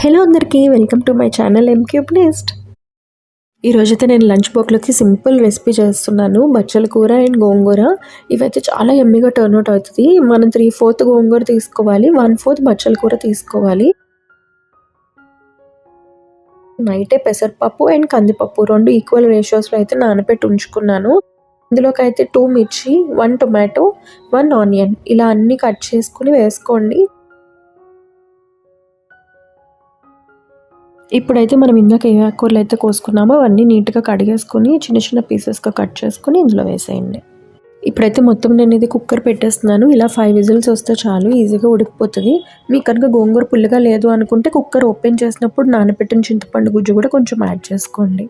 Hello అందరికీ welcome to my channel M cube nest. ఈరోజైతే నేను లంచ్ బాక్స్లోకి సింపుల్ రెసిపీ చేస్తున్నాను, బచ్చల కూర అండ్ గోంగూర. ఇవైతే చాలా ఎమ్మిగా టర్న్ అవుట్ అవుతుంది. మనం 3/4 గోంగూర తీసుకోవాలి, 1/4 బచ్చల కూర తీసుకోవాలి. నైటే పెసరపప్పు అండ్ కందిపప్పు 2 ఈక్వల్ రేషియోస్లో అయితే నానబెట్టి ఉంచుకున్నాను. ఇందులోకి అయితే 2 మిర్చి, 1 టొమాటో, 1 ఆనియన్ ఇలా అన్నీ కట్ చేసుకుని వేసుకోండి. ఇప్పుడైతే మనం ఇందాక ఏ ఆకుకూరలు అయితే కోసుకున్నామో అవన్నీ నీట్గా కడిగేసుకొని చిన్న చిన్న పీసెస్గా కట్ చేసుకొని ఇందులో వేసేయండి. ఇప్పుడైతే మొత్తం నేను ఇది కుక్కర్ పెట్టేస్తున్నాను. ఇలా 5 విజిల్స్ వస్తే చాలు, ఈజీగా ఉడికిపోతుంది. మీకు కనుక గోంగూర పుల్లగా లేదు అనుకుంటే కుక్కర్ ఓపెన్ చేసినప్పుడు నానబెట్టిన చింతపండు గుజ్జు కూడా కొంచెం యాడ్ చేసుకోండి.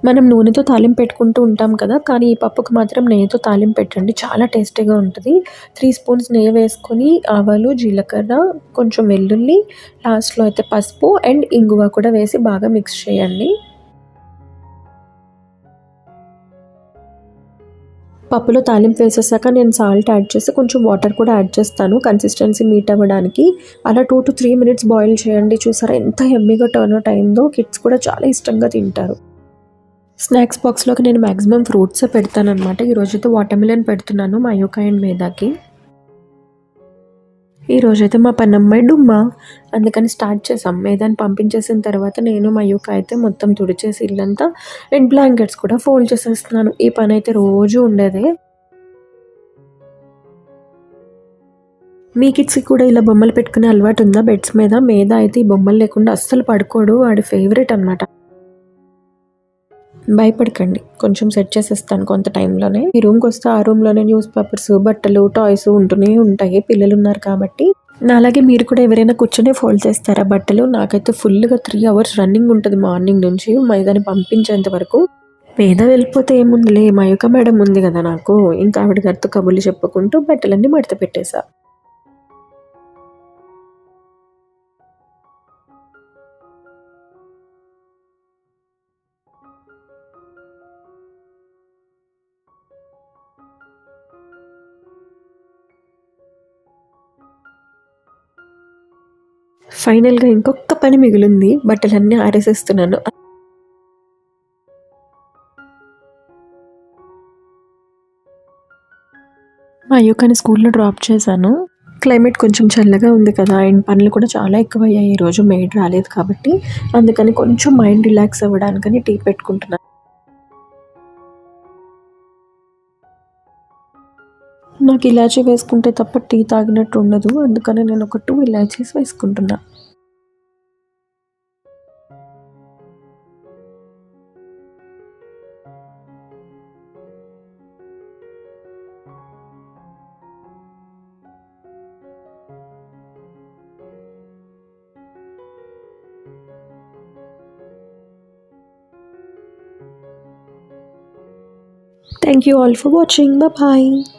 మనం నూనెతో తాలింపు పెట్టుకుంటూ ఉంటాం కదా, కానీ ఈ పప్పుకు మాత్రం నెయ్యితో తాలింపు పెట్టండి, చాలా టేస్టీగా ఉంటుంది. 3 స్పూన్స్ నెయ్యి వేసుకొని ఆవాలు, జీలకర్ర, కొంచెం వెల్లుల్లి, లాస్ట్లో అయితే పసుపు అండ్ ఇంగువ కూడా వేసి బాగా మిక్స్ చేయండి. పప్పులో తాలింపు వేసేసాక నేను సాల్ట్ యాడ్ చేసి కొంచెం వాటర్ కూడా యాడ్ చేస్తాను, కన్సిస్టెన్సీ మీట్ అవ్వడానికి. అలా 2 to 3 మినిట్స్ బాయిల్ చేయండి. చూసారా ఎంత ఎమ్మీగా టర్న్ అవుట్ అయిందో, కిడ్స్ కూడా చాలా ఇష్టంగా తింటారు. స్నాక్స్ బాక్స్లోకి నేను మ్యాక్సిమం ఫ్రూట్సే పెడతానమాట. ఈరోజైతే వాటర్మిలన్ పెడుతున్నాను మా యుక అండ్ మేధాకి. ఈరోజైతే మా పనమ్మాయి డుమ్మా, అందుకని స్టార్ట్ చేసాం. మేధాని పంపించేసిన తర్వాత నేను మా యుక అయితే మొత్తం తుడిచేసి ఇల్లంతా అండ్ బ్లాంకెట్స్ కూడా ఫోల్డ్ చేసేస్తున్నాను. ఈ పని అయితే రోజు ఉండేదే. మీ కిడ్స్కి కూడా ఇలా బొమ్మలు పెట్టుకునే అలవాటు ఉందా బెడ్స్ మీద? మేధా అయితే ఈ బొమ్మలు లేకుండా అస్సలు పడుకోడు, వాడి ఫేవరెట్ అనమాట. భయపడకండి, కొంచెం సెట్ చేసేస్తాను కొంత టైంలోనే. ఈ రూమ్కి వస్తే ఆ రూమ్లోనే న్యూస్ పేపర్స్, బట్టలు, టాయ్స్ ఉంటూనే ఉంటాయి, పిల్లలు ఉన్నారు కాబట్టి. అలాగే మీరు కూడా ఎవరైనా కూర్చొని ఫోల్డ్ చేస్తారా బట్టలు? నాకైతే ఫుల్గా 3 hours రన్నింగ్ ఉంటుంది మార్నింగ్ నుంచి మైదాని పంపించేంత వరకు. పేద వెళ్ళిపోతే ఏముందిలే, మయూక మేడం ఉంది కదా నాకు, ఇంకా ఆవిడ గారితో కబుర్లు చెప్పుకుంటూ బట్టలన్నీ మడత పెట్టేశా. ఫైనల్గా ఇంకొక పని మిగిలింది, బట్టలన్నీ ఆరేసేస్తున్నాను. మా అయ్యక్కని స్కూల్లో డ్రాప్ చేశాను. క్లైమేట్ కొంచెం చల్లగా ఉంది కదా, అండ్ పనులు కూడా చాలా ఎక్కువయ్యాయి ఈరోజు, మెయిడ్ రాలేదు కాబట్టి. అందుకని కొంచెం మైండ్ రిలాక్స్ అవ్వడానికని టీ పెట్టుకుంటున్నాను. నాకు ఇలాచీ వేసుకుంటే తప్ప టీ తాగినట్టు ఉండదు, అందుకని నేను ఒక 2 ఇలాచీస్ వేసుకుంటున్నా. Thank you all for watching. Bye bye.